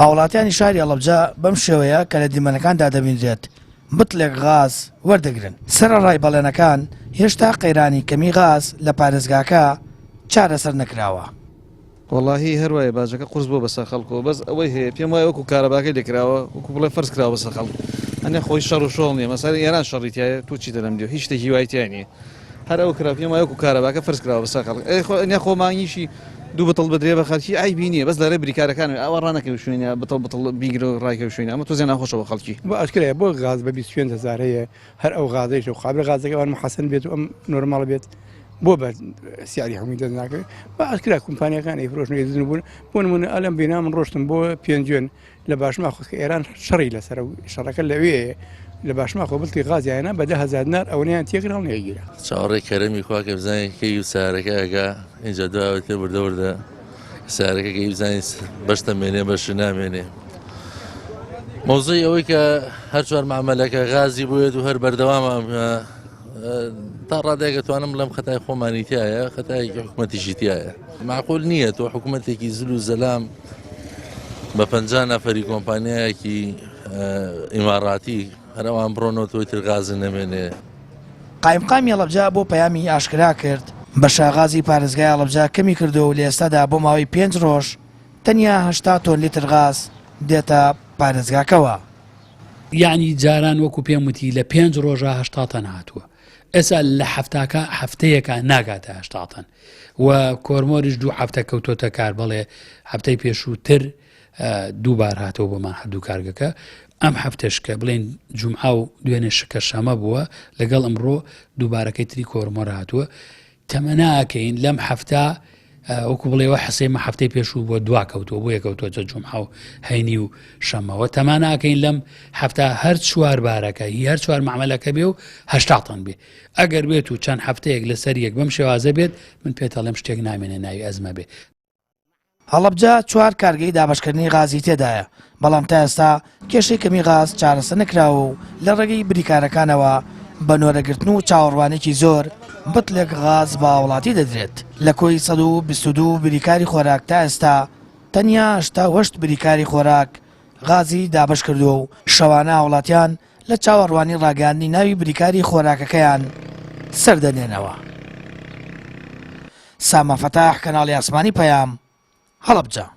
هاوڵاتیانی شاری هەڵەبجە بەم شێوەیە کە لە دیمەنەکاندا دەبینرێت بتلێک غاز وەردەگرن. سەرەڕای بەڵێنەکان هێشتا قەیرانی کەمی غاز لە پارێزگاکە چارەسەر نەکراوە. واللهی هەروایە باجەکە قورس بۆ بەسەر خەڵکەوە بەس ئەوەی هەیە پێم وایە وەکو کارەباکەی دەکراوە وەکو بڵێ فەرز کراوە بەسەر خەڵک ئەنێ خۆی شەڕ و شۆڵ نییە مەسەڵەن ئێران شەڕیتایە تو چی دەلەم دیێ هیچ شتێکی وای تیا نییە هەر ئەو کرا پێم وایە وەکو کارەباکە فەرز کراوە بەسەر خەڵک ئەنێ خۆمانیشی دوو بەتڵ بدرێ بە خەڵکی ئایبی نییە بەس لەرێ بریکارەکان ئەوە ڕانەکەی شوێنە بەتڵ بیگرە و ڕایکە شوێنە ئەمە تۆ زیان ناخۆشەوە خەڵکی بۆ ئەشکرەیە بۆ غاز بە 20,000 هەیە هەر ئەو غازەیش و قابل غازەکەوان محەسن بێت و ئەم نۆرماڵ بێت بۆ بە سیاری هەمووی دەستناکەوێت بە ئەشکرا کومپانیەکان ئەیفرۆشن دزن بوون بۆ نمونە ئەلەم بێنا من ڕۆشتم بۆ پێنجێن لە باشماخۆ کە ئێران شەڕی لەسەر و شەڕەکە لەوەیە لە باشماخۆ بڵتی غازیانە بە 10,000 دینار ئەوەیان تێکراو نێگیرە چاوەڕێی کەرەمی خوا کە بزانین کەی و سارەکەگا اینجا دواوەتێ بردەوردە سارەکە کە بزانین بەشتە مێنێ بەش نامێنێ مۆزوعی ئەوەی کە هەر چوار معاملەکە غازی بووێت و هەر بەردەوام تا ڕادێک دەتوانم بڵێم خەتای خۆمانی تایە خەتایەکی حکوومەتیشی تایە معقول نییە تۆ حکوومەتێکی زل و زەلام بە 50 نەفەری کۆمپانیایەکی ئیماڕاتی هەروان بڕۆنەوە تۆی تر غازی نەمێنێ. قایمقامی هەڵەبجە بۆ پەیامی ئاشکرا کرد بە شاغازی پارێزگای هەڵەبجە کەمی کردو و لە ئێستادا بۆ ماوەی 5 ڕۆژ تەنیا 80 تۆن لیتر غاز دێتە پارێزگاکەوە. یعنی جاران وەکو پێم وتی لە 5 ڕۆژە 80 تەن هاتووە ئێستا لە هەفتەیەکە ناگاتە 80 تەن و کۆرمۆریش 2 هەفتە کەوتۆتە کار بڵێ هەفتەی پێشووتر دووبار هاتەوە بۆمان هەردوو کارگەکە ئەم هەفتەش کە بڵێن جومعە و دوێنێ شکە شەمە بووە لەگەڵ ئەمڕۆ دووبارەکەی تری کۆرمۆر هاتووە تەمەناکەین لەم هەفتە وەکو بڵێەوە حسێمە هەفتەی پێشوو بۆ دوا کەوتووە بۆ یەکەوتۆتە جومعە و هەینی و شەمەوە تەماناکەین لەم هەفتە هەر چوار بارەکە هەر چوار معاملەکە بێ و 80 تەن بێ ئەگەر بێت و چەند هەفتەیەک لەسەر یەک بەم شێوازە بێت من پێتەڵێم شتێک نامێنێ ناوی ئەزمە بێ. هەڵەبجە 4 کارگەی دابشکردنی غازی تێدایە بەڵام تا ئێستا کێشەی کەمی غاز چارەسەر نەکراوە و لە ڕێگەی بریکارەکانەوە بە نۆرەگرتن و چاوەڕوانێکی زۆر بتلێک غاز بە وڵاتی دەدرێت لە کۆی 122 بریکاری خۆراک تا ئێستا تەنیا 88 بریکاری خۆراک غازی دابش کردو و شەوانە وڵاتیان لە چاوەڕوانی ڕاگەاندنی ناوی بریکاری خۆراکەکەیان سەردەنێنەوە. ساما فەتاح کەناڵی ئاسمانی پەیام هەڵەبجە.